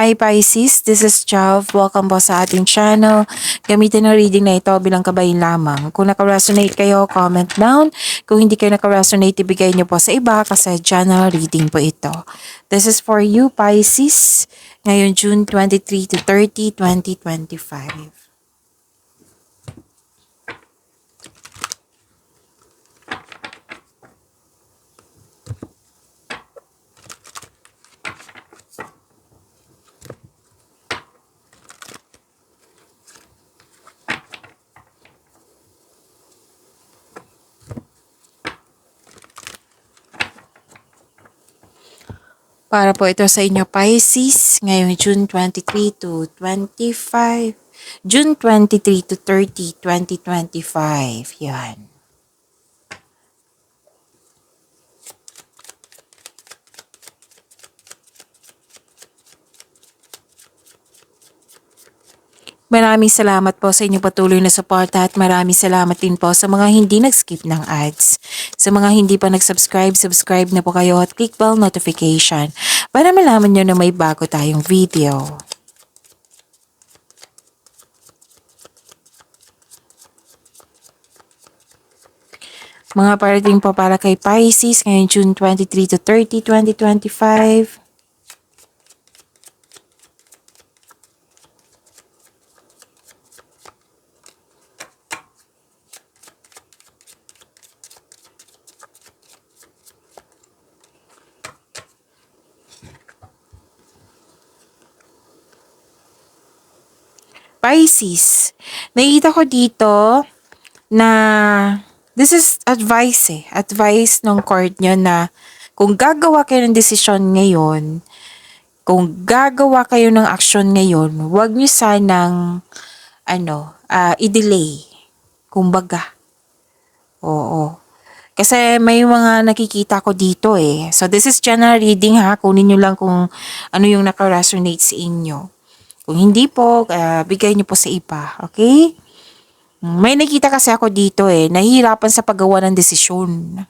Hi Pisces, this is Jav. Welcome po sa ating channel. Gamitin ang reading na ito bilang kabayin lamang. Kung naka-resonate kayo, comment down. Kung hindi kayo naka-resonate, ibigay niyo po sa iba kasi general reading po ito. This is for you Pisces, ngayon June 23 to 30, 2025. Para po ito sa inyo Pisces, ngayong June 23 to 25. June 23 to 30, 2025. Yan. Maraming salamat po sa inyong patuloy na suporta at maraming salamat din po sa mga hindi nag-skip ng ads. Sa mga hindi pa nag-subscribe, subscribe na po kayo at click bell notification para malaman nyo na may bago tayong video. Mga parating po para kay Pisces ngayong June 23 to 30, 2025. Pisces, nakikita ko dito na this is advice advice ng card nyo na kung gagawa kayo ng desisyon ngayon, kung gagawa kayo ng aksyon ngayon, huwag nyo sanang i-delay. Kumbaga. Oo. Kasi may mga nakikita ko dito eh. So this is general reading ha. Kunin nyo lang kung ano yung naka-resonate sa inyo. Kung hindi po, bigay niyo po sa iba. Okay? May nakita kasi ako dito eh. Nahihirapan sa paggawa ng desisyon.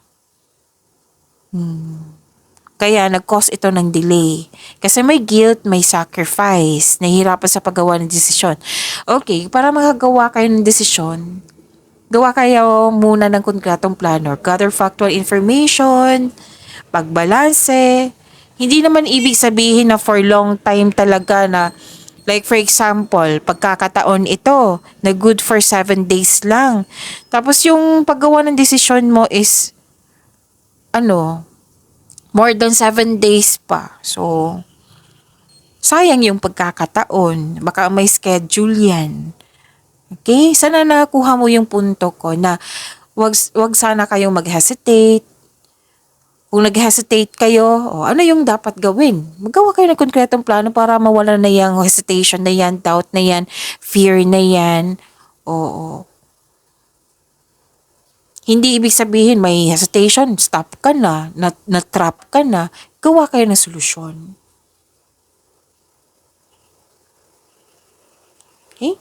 Kaya nag-cause ito ng delay. Kasi may guilt, may sacrifice. Nahihirapan sa paggawa ng desisyon. Okay, para makagawa kayo ng desisyon, gawa kayo muna ng konkretong plano. Gather factual information, pagbalanse. Hindi naman ibig sabihin na for long time talaga na like for example, pagkakataon ito na good for 7 days lang. Tapos yung paggawa ng desisyon mo is more than 7 days pa. So, sayang yung pagkakataon. Baka may schedule yan. Okay? Sana nakuha mo yung punto ko na wag sana kayong mag-hesitate. Kung nag-hesitate kayo, ano yung dapat gawin? Magawa kayo ng konkretong plano para mawala na yung hesitation na yan, doubt na yan, fear na yan. Oo. Hindi ibig sabihin may hesitation, stop ka na-trap ka na, gawa kayo ng solusyon. Okay?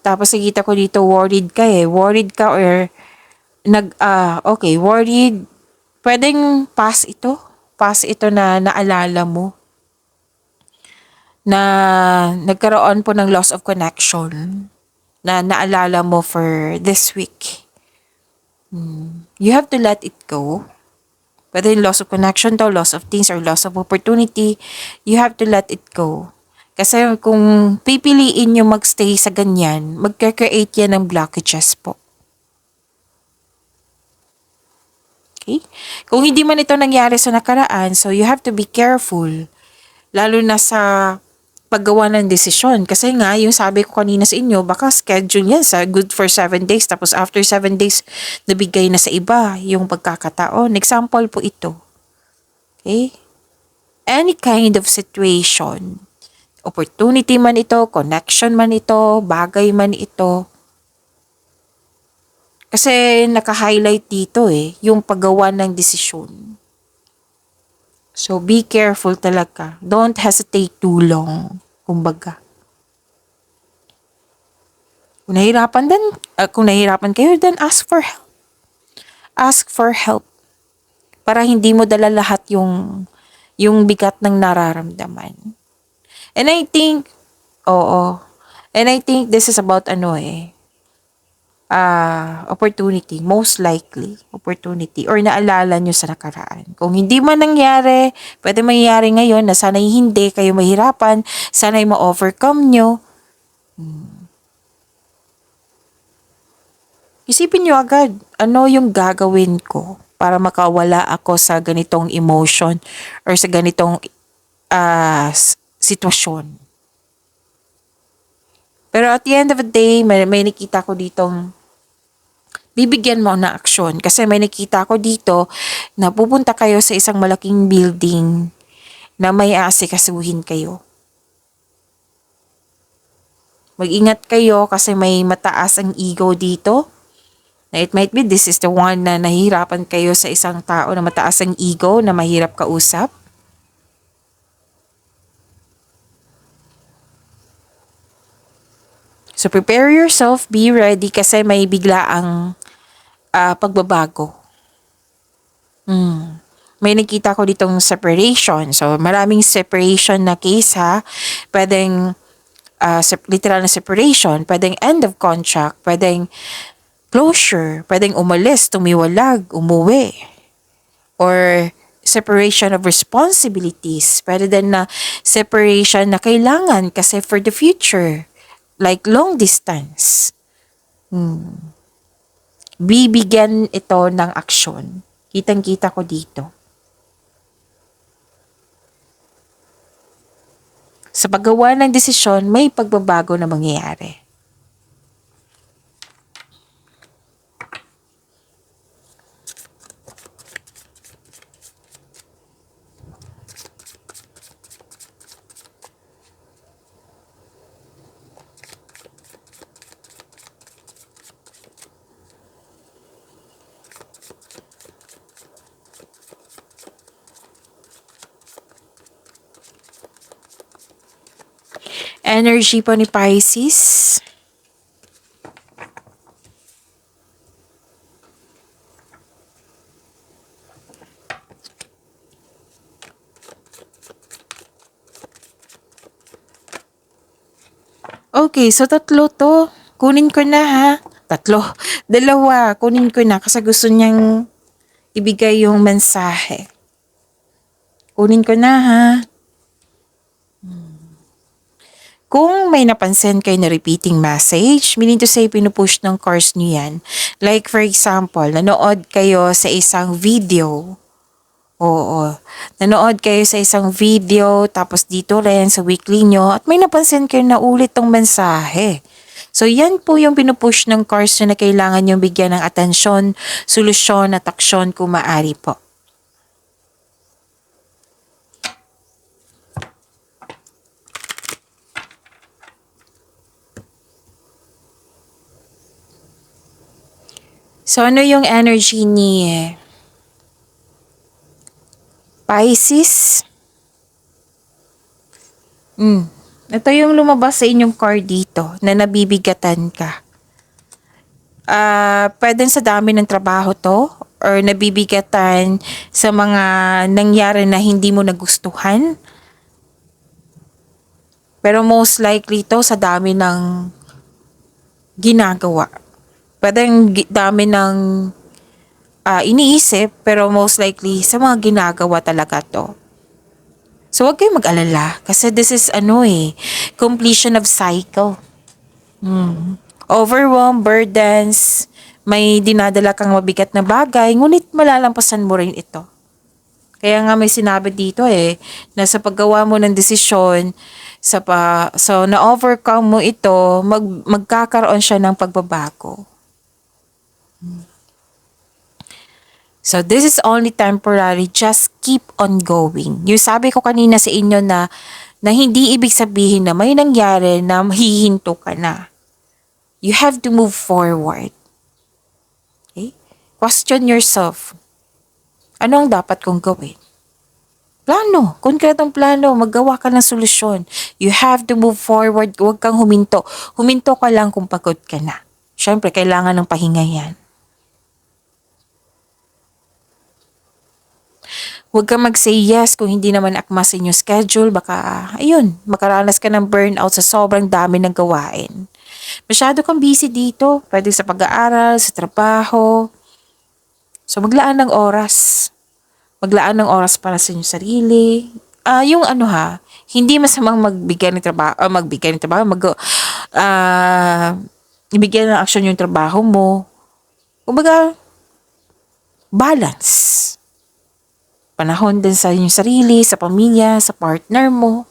Tapos nakita ko dito, worried ka eh. Worried ka or worried. Pwedeng pass ito. Pass ito na naalala mo. Na nagkaroon po ng loss of connection. Na naalala mo for this week. You have to let it go. Whether loss of connection to, loss of things, or loss of opportunity, you have to let it go. Kasi kung pipiliin nyo magstay sa ganyan, magka-create yan ng blockages po. Okay? Kung hindi man ito nangyari sa nakaraan, so you have to be careful. Lalo na sa paggawa ng desisyon. Kasi nga, yung sabi ko kanina sa inyo, baka schedule yan sa good for 7 days. Tapos after 7 days, nabigay na sa iba yung pagkakataon. Example po ito. Okay? Any kind of situation, opportunity man ito, connection man ito, bagay man ito. Kasi naka-highlight dito yung paggawa ng desisyon. So be careful talaga. Don't hesitate too long. Kumbaga. Kung nahihirapan kayo, then ask for help. Ask for help. Para hindi mo dala lahat yung bigat ng nararamdaman. And I think, oo. And I think this is about opportunity, most likely, opportunity, or naalala nyo sa nakaraan. Kung hindi man nangyari, pwede mangyari ngayon na sana'y hindi kayo mahirapan, sana'y ma-overcome nyo. Isipin nyo agad, ano yung gagawin ko para makawala ako sa ganitong emotion or sa ganitong sitwasyon. Pero at the end of the day, may nakita ko ditong bibigyan mo na aksyon. Kasi may nakita ko dito na pupunta kayo sa isang malaking building na may aasikasuhin kayo. Mag-ingat kayo kasi may mataas ang ego dito. Na it might be this is the one na nahihirapan kayo sa isang tao na mataas ang ego na mahirap kausap. So prepare yourself, be ready kasi may biglaang pagbabago. May nakita ko ditong separation. So maraming separation na case ha. Pwedeng literal na separation, pwedeng end of contract, pwedeng closure, pwedeng umalis, tumiwalag, umuwi. Or separation of responsibilities. Pwede din na separation na kailangan kasi for the future. Like long distance. Bibigyan ito ng aksyon. Kitang-kita ko dito. Sa paggawa ng desisyon, may pagbabago na mangyayari. Energy po ni Pisces. Okay, so tatlo to. Kunin ko na ha. Tatlo. Dalawa. Kunin ko na kasi gusto niyang ibigay yung mensahe. Kunin ko na ha. Kung may napansin kayo na repeating message, meaning to say, pinupush ng course nyo yan. Like for example, nanood kayo sa isang video. Oo. Nanood kayo sa isang video, tapos dito rin sa weekly nyo, at may napansin kayo na ulit tong mensahe. So yan po yung pinupush ng course na kailangan yung bigyan ng atensyon, solusyon at aksyon kung maaari po. So ano yung energy ni Pisces? Ito yung lumabas sa inyong card dito na nabibigatan ka. Pwedeng sa dami ng trabaho to or nabibigatan sa mga nangyari na hindi mo nagustuhan. Pero most likely to sa dami ng ginagawa. Pwedeng dami ng iniisip pero most likely sa mga ginagawa talaga to. So wag kayong mag-alala kasi this is completion of cycle. Overwhelm, burdens, may dinadala kang mabigat na bagay, ngunit malalampasan mo rin ito. Kaya nga may sinabi dito na sa paggawa mo ng desisyon, so na-overcome mo ito, magkakaroon siya ng pagbabago. So this is only temporary, just keep on going. Yung sabi ko kanina sa inyo na hindi ibig sabihin na may nangyari na hihinto ka na. You have to move forward. Okay? Question yourself. Ano ang dapat kong gawin? Plano, konkretong plano, maggawa ka ng solusyon. You have to move forward, huwag kang huminto. Huminto ka lang kung pagod ka na. Siyempre, kailangan ng pahinga yan. Huwag kang mag-say yes kung hindi naman akma sa inyong schedule. Baka, ayun, makaranas ka ng burnout sa sobrang dami ng gawain. Masyado kang busy dito. Pwede sa pag-aaral, sa trabaho. So, maglaan ng oras. Maglaan ng oras para sa inyong sarili. Yung ano ha, hindi masamang magbigay ng trabaho, ibigay ng aksyon yung trabaho mo. Kumbaga, balance. Panahon din sa inyong sarili, sa pamilya, sa partner mo.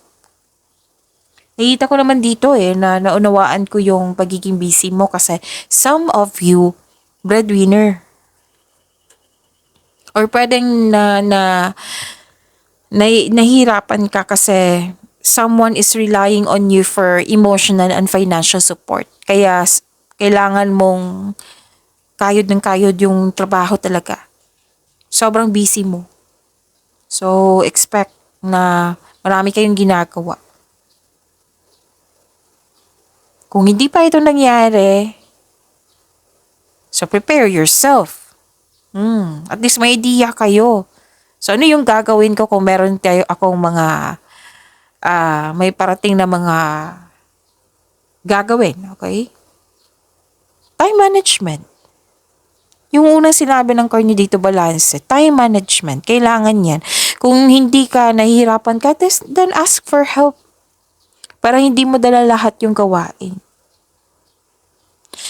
Nakita ko naman dito na naunawaan ko yung pagiging busy mo kasi some of you, breadwinner. Or pwedeng nahihirapan ka kasi someone is relying on you for emotional and financial support. Kaya kailangan mong kayod ng kayod yung trabaho talaga. Sobrang busy mo. So, expect na marami kayong ginagawa. Kung hindi pa ito nangyari, so prepare yourself. At least may idea kayo. So, ano yung gagawin ko kung meron akong mga, may parating na mga gagawin, okay? Time management. Yung unang sinabi ng Carney dito, balance. Time management. Kailangan yan. Kung hindi ka nahihirapan ka, then ask for help. Para hindi mo dala lahat yung gawain.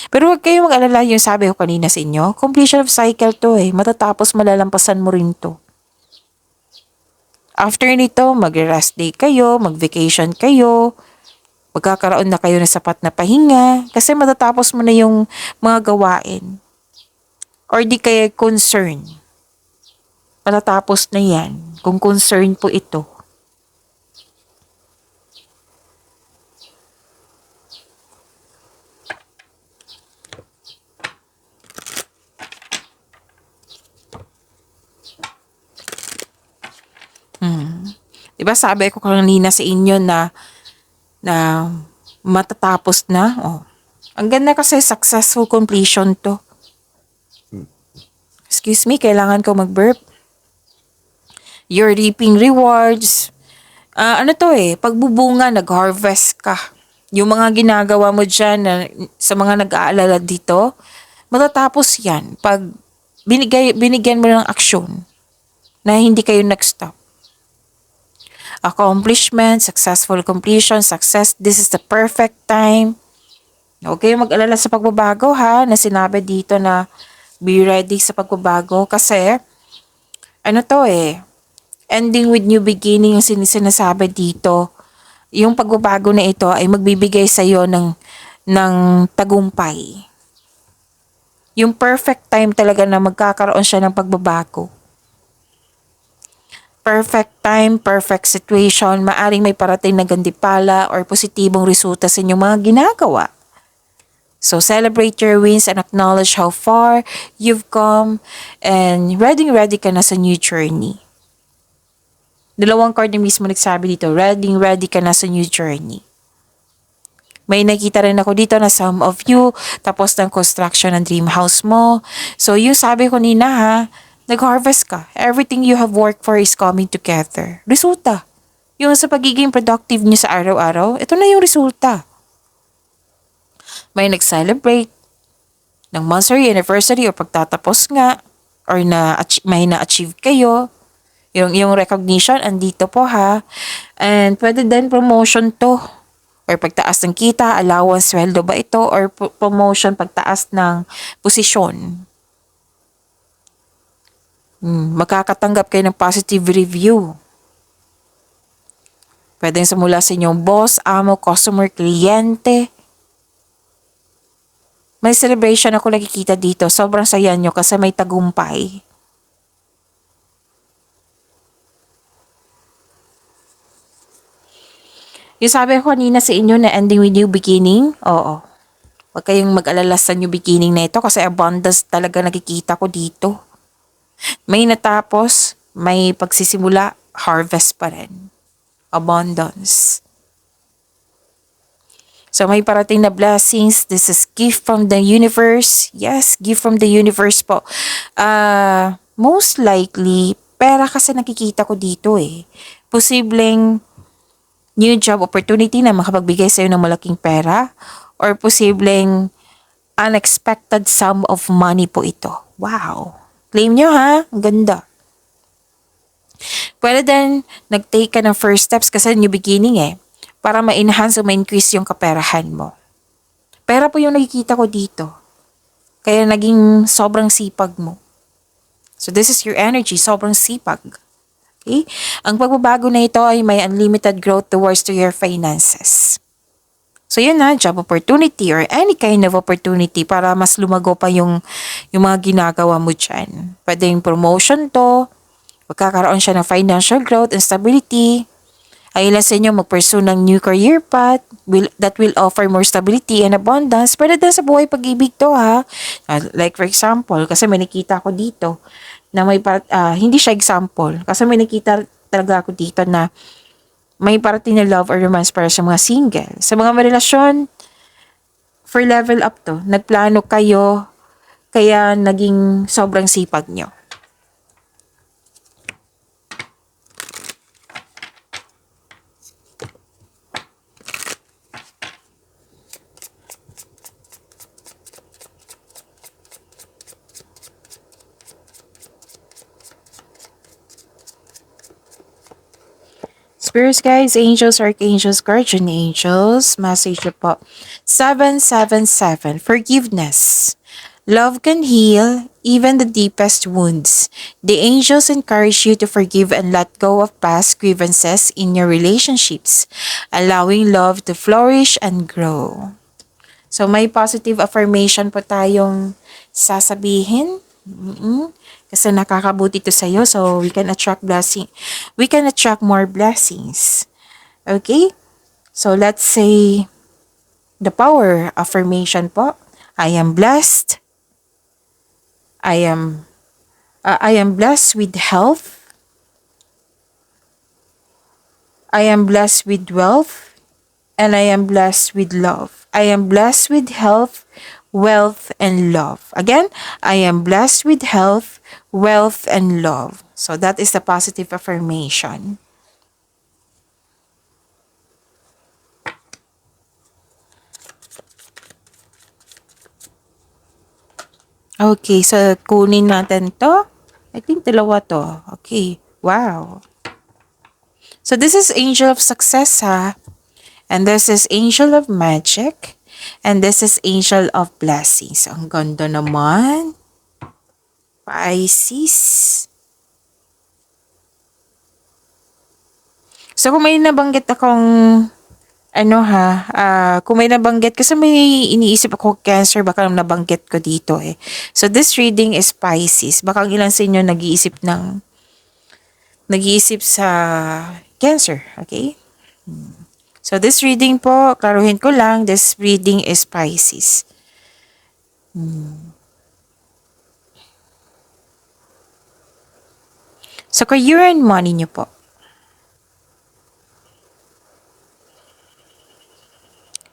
Pero huwag kayong mag-alala yung sabi ko kanina sa inyo. Completion of cycle to Matatapos malalampasan mo rin to. After nito, mag-rest day kayo, mag-vacation kayo, magkakaroon na kayo ng sapat na pahinga kasi matatapos mo na yung mga gawain. Or di kaya concern. Matatapos na yan kung concern po ito. Diba sabi ko kanina sa inyo na matatapos na? Ang ganda kasi successful completion to. Excuse me, kailangan ko mag-burp. You're reaping rewards. Pagbubunga, nag-harvest ka. Yung mga ginagawa mo dyan sa mga nag-aalala dito, matatapos yan pag binigyan mo ng aksyon na hindi kayo nag-stop. Accomplishment, successful completion, success, this is the perfect time. Okay, mag-alala sa pagbabago na sinabi dito na be ready sa pagbabago kasi ending with new beginning yung sinasabi dito. Yung pagbabago na ito ay magbibigay sa iyo ng tagumpay. Yung perfect time talaga na magkakaroon siya ng pagbabago. Perfect time, perfect situation, maaring may parating na gandipala or positibong resulta sa inyong mga ginagawa. So celebrate your wins and acknowledge how far you've come and ready ka na sa new journey. Dalawang card na mismo nagsabi dito, ready ka na sa new journey. May nakita rin ako dito na some of you, tapos ng construction ng dream house mo. So yung sabi ko nina nag-harvest ka. Everything you have worked for is coming together. Resulta. Yung sa pagiging productive niyo sa araw-araw, ito na yung resulta. May nag-celebrate ng monthsary, anniversary, o pagtatapos nga, or may na-achieve kayo. Yung recognition, andito po And pwede din promotion to. Or pagtaas ng kita, allowance, sweldo ba ito? Or promotion, pagtaas ng posisyon. Makakatanggap kayo ng positive review. Pwedeng simula sa inyong boss, amo, customer, kliyente. May celebration ako nakikita dito. Sobrang saya nyo kasi may tagumpay. Yung sabi ko kanina sa inyo na ending with new beginning, oo. Huwag kayong mag-alala sa new beginning na ito kasi abundance talaga nakikita ko dito. May natapos, may pagsisimula, harvest pa rin. Abundance. So may parating na blessings. This is gift from the universe. Yes, gift from the universe po. Most likely, pera kasi nakikita ko dito eh. Posibleng new job opportunity na makapagbigay sa'yo ng malaking pera or posibleng unexpected sum of money po ito. Wow! Claim nyo ha? Ang ganda. Pwede din nag-take ka ng first steps kasi new beginning eh. Para ma-enhance o ma-increase yung kaperahan mo. Pera po yung nakikita ko dito. Kaya naging sobrang sipag mo. So this is your energy, sobrang sipag. Okay? Ang pagbabago na ito ay may unlimited growth towards to your finances. So yun na, job opportunity or any kind of opportunity para mas lumago pa yung mga ginagawa mo dyan. Pwede yung promotion to, magkakaroon siya ng financial growth and stability. Ay ilan sa inyo mag-pursue ng new career path that will offer more stability and abundance. Pwede din sa buhay pag-ibig to ha. Like for example, kasi may nakita ko dito na hindi siya example. Kasi may nakita talaga ako dito na may parating na love or romance para sa mga single. Sa mga relasyon, for level up to, nagplano kayo, kaya naging sobrang sipag nyo. Spirits, guides, angels, archangels, guardian angels, message niyo po. 777, forgiveness. Love can heal even the deepest wounds. The angels encourage you to forgive and let go of past grievances in your relationships, allowing love to flourish and grow. So may positive affirmation po tayong sasabihin. Kasi nakakabuti to sa'yo, so we can attract blessing. We can attract more blessings. Okay? So let's say the power affirmation po. I am blessed. I am blessed with health. I am blessed with wealth. And I am blessed with love. I am blessed with health, wealth, and love. Again, I am blessed with health, wealth, and love. So that is the positive affirmation. Okay, so kunin natin to. I think dalawa to. Okay, wow. So this is Angel of Success ha. And this is Angel of Magic. And this is Angel of Blessings. Ang ganda naman. Pisces. So kung may nabanggit akong kung may nabanggit, kasi may iniisip ako Cancer, baka nabanggit ko dito eh. So this reading is Pisces. Baka ang ilan sa inyo nag-iisip sa Cancer, okay? So this reading po, klaruhin ko lang, this reading is Pisces. So career and money nyo po.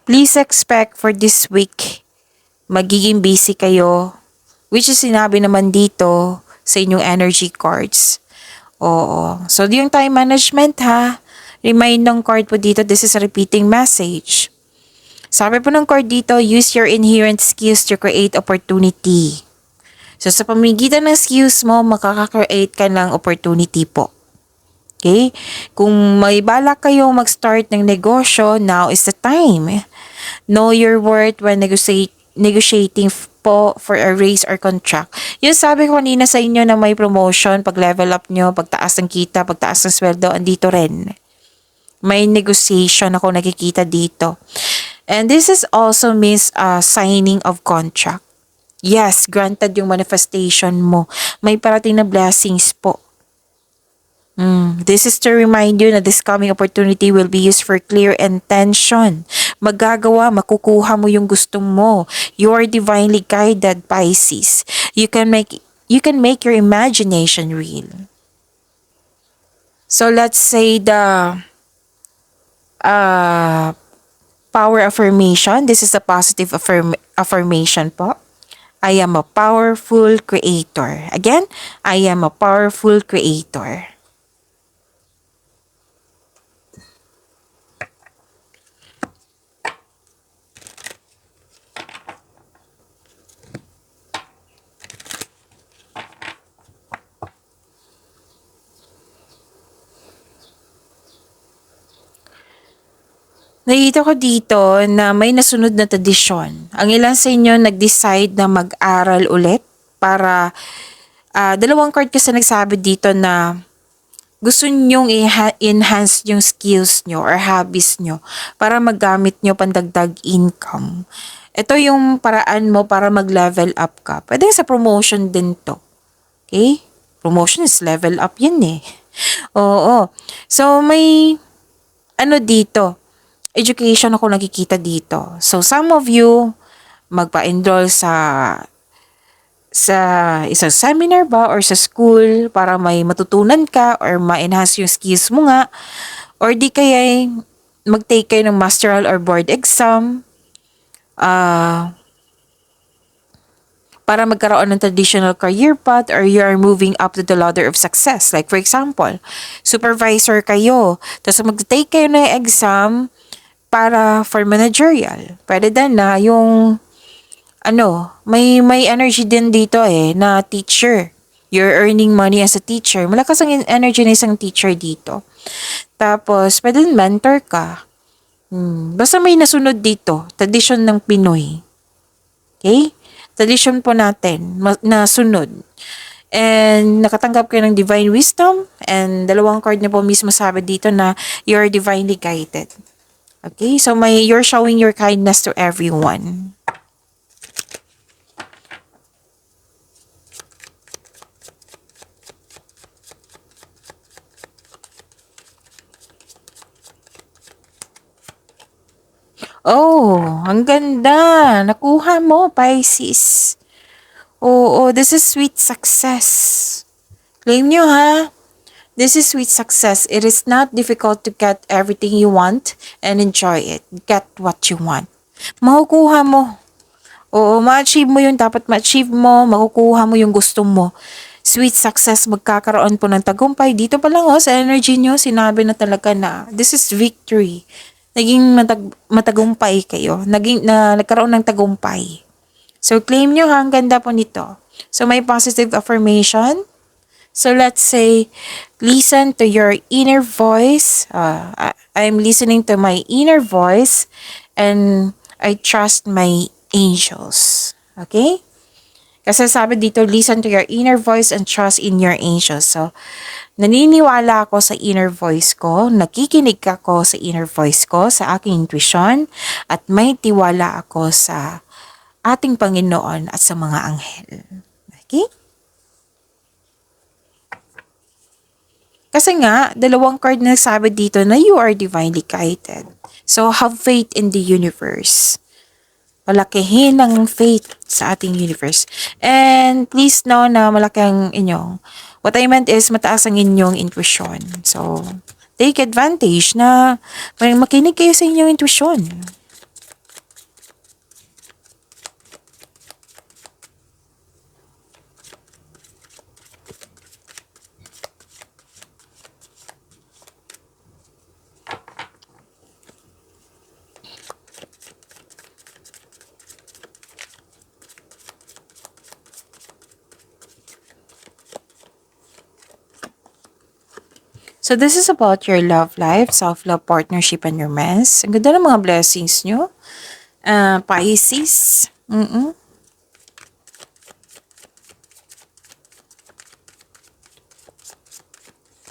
Please expect for this week, magiging busy kayo, which is sinabi naman dito sa inyong energy cards. Oo. So yung time management ha, remind ng card po dito, this is a repeating message. Sabi po ng card dito, use your inherent skills to create opportunity. So sa pamamagitan ng skills mo, makaka-create ka ng opportunity po. Okay? Kung may balak kayo mag-start ng negosyo, now is the time. Know your worth when negotiating po for a raise or contract. Yung sabi ko kanina sa inyo na may promotion, pag level up nyo, pagtaas ng kita, pagtaas ng sweldo, andito rin. May negotiation ako nakikita dito. And this is also means signing of contract. Yes, granted yung manifestation mo. May parating na blessings po. This is to remind you na this coming opportunity will be used for clear intention. Magagawa, makukuha mo yung gusto mo. You are divinely guided, Pisces. You can make your imagination real. So let's say the power affirmation. This is a positive affirmation po. I am a powerful creator. Again, I am a powerful creator. Nakita ko dito na may nasunod na tradisyon. Ang ilan sa inyo nag-decide na mag-aral ulit para dalawang card kasi nagsabi dito na gusto nyong enhance yung skills nyo or hobbies nyo para magamit nyo pandagdag income. Ito yung paraan mo para mag-level up ka. Pwede sa promotion din to. Okay? Promotion is level up yan eh. Oo. So may ano dito, education ako nakikita dito. So some of you magpa-enroll sa isang seminar ba or sa school para may matutunan ka or ma-enhance yung skills mo nga, or di kaya mag-take kayo ng masteral or board exam para magkaroon ng traditional career path, or you are moving up to the ladder of success. Like for example, supervisor kayo, tapos mag-take kayo ng exam para for managerial. Pwede din na yung may energy din dito na teacher. You're earning money as a teacher. Malakas ang energy ng isang teacher dito. Tapos, pwede din mentor ka. Basta may nasunod dito. Tradition ng Pinoy. Okay? Tradition po natin. Nasunod. And nakatanggap kayo ng divine wisdom. And dalawang card na po mismo sabi dito na you're divinely guided. Okay? So, you're showing your kindness to everyone. Oh, ang ganda. Nakuha mo, Pisces. Oo, this is sweet success. Claim nyo ha. This is sweet success. It is not difficult to get everything you want and enjoy it. Get what you want. Makukuha mo. Oo, ma-achieve mo yung dapat ma-achieve mo. Makukuha mo yung gusto mo. Sweet success, magkakaroon po ng tagumpay. Dito pa lang sa energy nyo, sinabi na talaga na this is victory. Naging matagumpay kayo. Nagkaroon ng tagumpay. So, claim nyo ha, ang ganda po nito. So, may positive affirmation. So, let's say, listen to your inner voice. I'm listening to my inner voice and I trust my angels. Okay? Kasi sabi dito, listen to your inner voice and trust in your angels. So, naniniwala ako sa inner voice ko, nakikinig ako sa inner voice ko, sa aking intuition, at may tiwala ako sa ating Panginoon at sa mga anghel. Okay? Kasi nga, dalawang card na nagsabi dito na you are divinely guided. So, have faith in the universe. Palakihin ang faith sa ating universe. And please know na malaki ang inyong, what I meant is mataas ang inyong intuition. So, take advantage na makinig kayo sa inyong intuition. So, this is about your love life, self-love, partnership, and romance. Ang ganda ng mga blessings nyo. Pisces.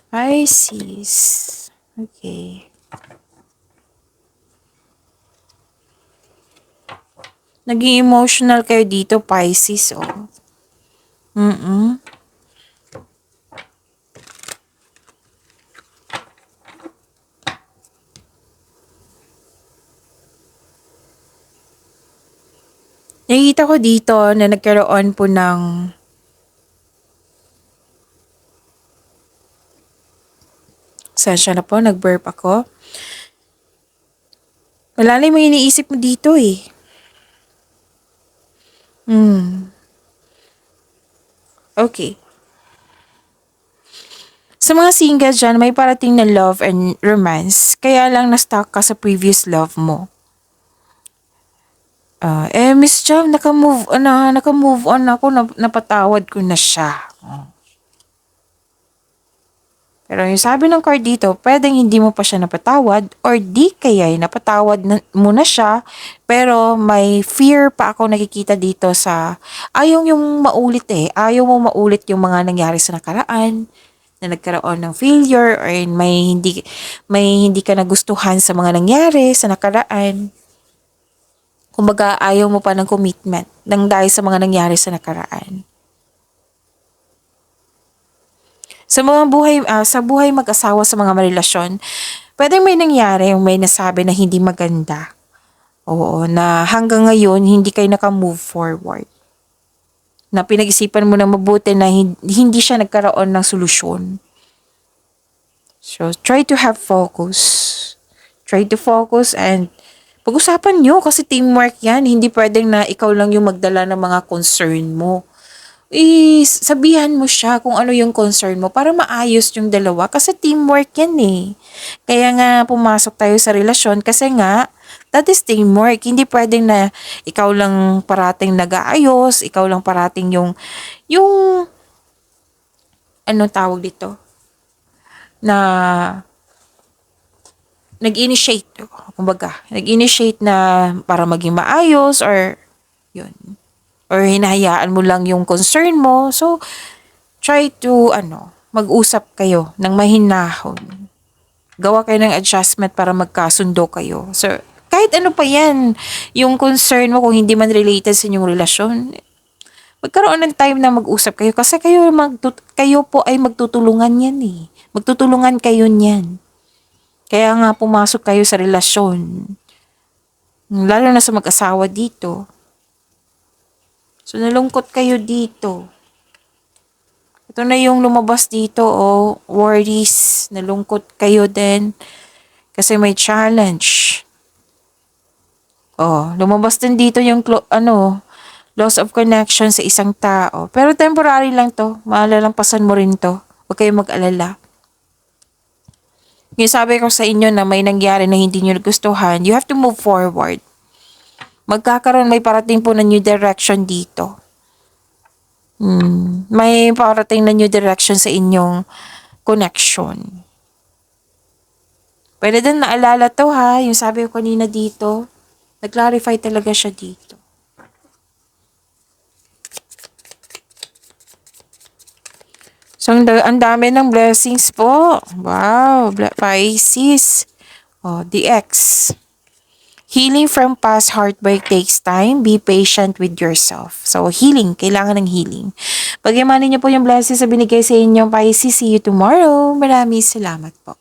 Pisces. Okay. Naging emotional kayo dito, Pisces, Nakikita ko dito na nagkaroon po ng sensya na po, nag-burp ako. Malalim yung iniisip mo dito . Okay. Sa mga single dyan, may parating na love and romance, kaya lang na-stuck ka sa previous love mo. Miss Jam, naka-move on ako, napatawad ko na siya. Pero yung sabi ng card dito, pwedeng hindi mo pa siya napatawad or di kaya napatawad mo na siya, pero may fear pa ako nakikita dito sa ayaw yung maulit eh. Ayaw mo maulit yung mga nangyari sa nakaraan na nagkaroon ng failure or may hindi ka nagustuhan sa mga nangyari sa nakaraan. Kumbaga ayaw mo pa ng commitment nang dahil sa mga nangyari sa nakaraan. Sa buhay mag-asawa sa mga relasyon, pwedeng may nangyari, may nasabi na hindi maganda. Oo, na hanggang ngayon hindi kayo naka-move forward. Na pinag-isipan mo na mabuti na hindi siya nagkaroon ng solusyon. So, try to have focus. Try to focus and pag-usapan nyo kasi teamwork yan. Hindi pwedeng na ikaw lang yung magdala ng mga concern mo. Sabihan mo siya kung ano yung concern mo para maayos yung dalawa kasi teamwork yan eh. Kaya nga pumasok tayo sa relasyon kasi nga that is teamwork. Hindi pwedeng na ikaw lang parating nag-aayos, ikaw lang parating yung ano tawag dito na nag-initiate, kumbaga, nag-initiate na para maging maayos or yun. Or hinahayaan mo lang yung concern mo. So, try to, mag-usap kayo ng mahinahon. Gawa kayo ng adjustment para magkasundo kayo. So, kahit ano pa yan, yung concern mo kung hindi man related sa inyong relasyon, magkaroon ng time na mag-usap kayo kasi kayo po ay magtutulungan yan eh. Magtutulungan kayo niyan. Kaya nga pumasok kayo sa relasyon. Lalo na sa mag-asawa dito. So, nalungkot kayo dito. Ito na yung lumabas dito, worries. Nalungkot kayo din. Kasi may challenge. Lumabas din dito yung, loss of connection sa isang tao. Pero temporary lang to. Malalampasan mo rin to. Huwag kayong mag-alala. Yung sabi ko sa inyo na may nangyari na hindi nyo nagustuhan, you have to move forward. May parating po na new direction dito. May parating na new direction sa inyong connection. Pwede din naalala to ha, yung sabi ko kanina dito. Nag-clarify talaga siya dito. So, ang dami ng blessings po. Wow, Pisces. The X. Healing from past heartbreak takes time. Be patient with yourself. So, healing. Kailangan ng healing. Pagyamanin niyo po yung blessings na binigay sa inyong Pisces. See you tomorrow. Maraming salamat po.